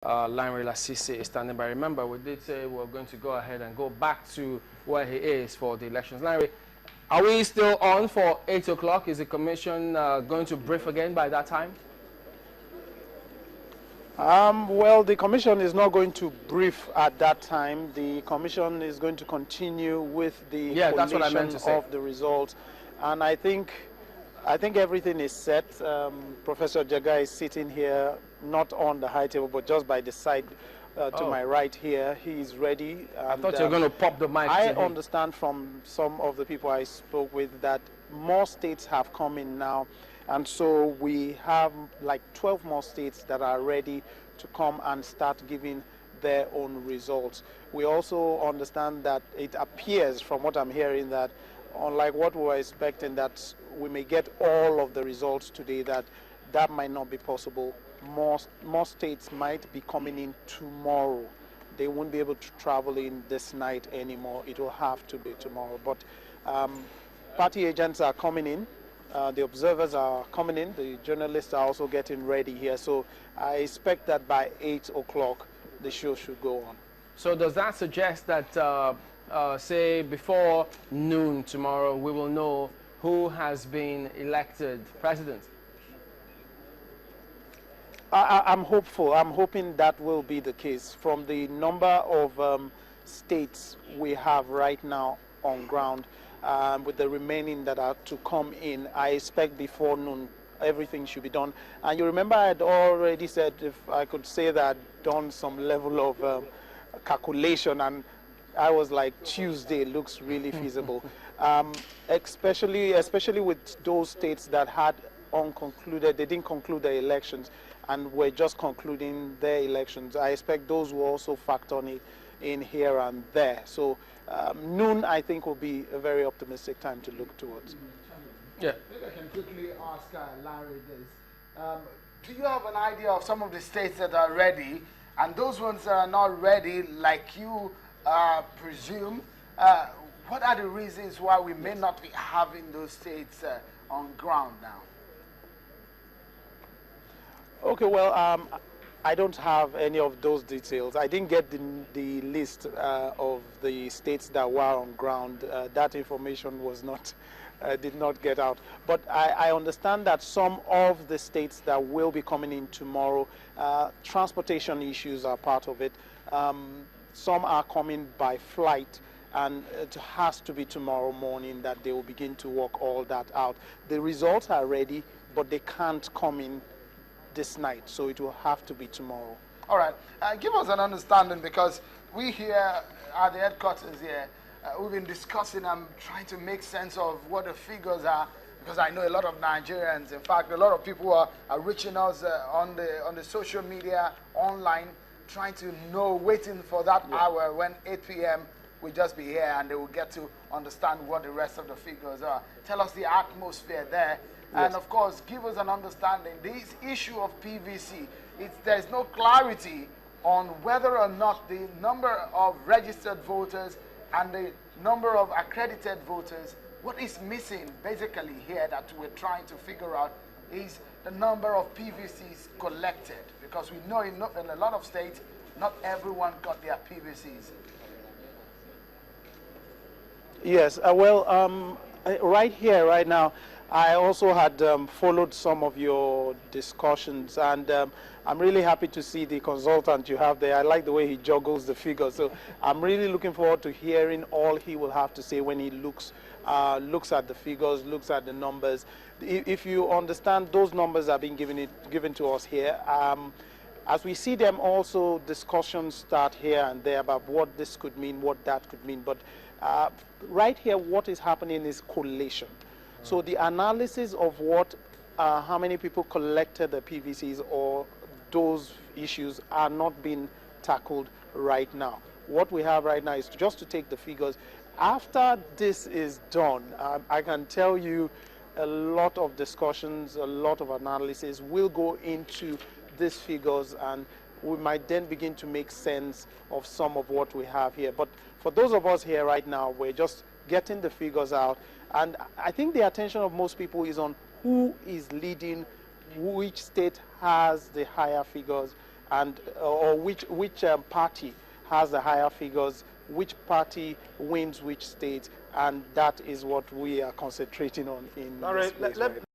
Lanre Lasisi is standing by. Remember, we did say we're going to go ahead and go back to where he is for the elections. Lanre, are we still on for 8 o'clock? Is the commission going to brief again by that time? Well, the commission is not going to brief at that time. The commission is going to continue with the collation of the results, and I think everything is set. Professor Jaga is sitting here, not on the high table, but just by the side to my right here. He is ready. I thought you were going to pop the mic. I understand from some of the people I spoke with that more states have come in now. And so we have like 12 more states that are ready to come and start giving their own results. We also understand that it appears, from what I'm hearing, that unlike what we were expecting, that we may get all of the results today, that might not be possible. More states might be coming in tomorrow. They won't be able to travel in this night anymore. It will have to be tomorrow. But party agents are coming in. The observers are coming in. The journalists are also getting ready here. So I expect that by 8 o'clock, the show should go on. So does that suggest that, say, before noon tomorrow, we will know who has been elected president? I'm hopeful. I'm hoping that will be the case. From the number of states we have right now on ground, with the remaining that are to come in, I expect before noon everything should be done. And you remember I had already said, if I could say that I'd done some level of calculation, and I was like, Tuesday looks really feasible. Especially with those states that had unconcluded, they didn't conclude their elections and were just concluding their elections. I expect those will also factor in here and there. So noon, I think, will be a very optimistic time to look towards. Yeah. Maybe I can quickly ask Larry this. Do you have an idea of some of the states that are ready, and those ones that are not ready, like you presume? What are the reasons why we may not be having those states on ground now? Okay, well, I don't have any of those details. I didn't get the list of the states that were on ground. That information was not, did not get out. But I understand that some of the states that will be coming in tomorrow, transportation issues are part of it. Some are coming by flight, and it has to be tomorrow morning that they will begin to work all that out. The results are ready, but they can't come in this night, so it will have to be tomorrow. All right. Give us an understanding, because we here at the headquarters here, we've been discussing and trying to make sense of what the figures are, because I know a lot of Nigerians, in fact, a lot of people are reaching us on the social media, online, trying to know, waiting for that hour when 8 p.m. will just be here and they will get to understand what the rest of the figures are. Tell us the atmosphere there. Yes. And of course, give us an understanding. This issue of PVC, there's no clarity on whether or not the number of registered voters and the number of accredited voters, what is missing basically here that we're trying to figure out is the number of PVCs collected. Because we know in a lot of states, not everyone got their PVCs. Yes, well, right here, right now, I also had followed some of your discussions, and I'm really happy to see the consultant you have there. I like the way he juggles the figures, so I'm really looking forward to hearing all he will have to say when he looks at the figures, looks at the numbers. If you understand, those numbers are being given to us here. As we see them, also discussions start here and there about what this could mean, what that could mean. But right here, what is happening is collation. So the analysis of how many people collected the PVCs or those issues are not being tackled right now. What we have right now is just to take the figures. After this is done, I can tell you a lot of discussions, a lot of analysis will go into these figures, and we might then begin to make sense of some of what we have here. But for those of us here right now, we're just getting the figures out. And I think the attention of most people is on who is leading, which state has the higher figures, and or which party has the higher figures, which party wins which state, and that is what we are concentrating on in this place right now.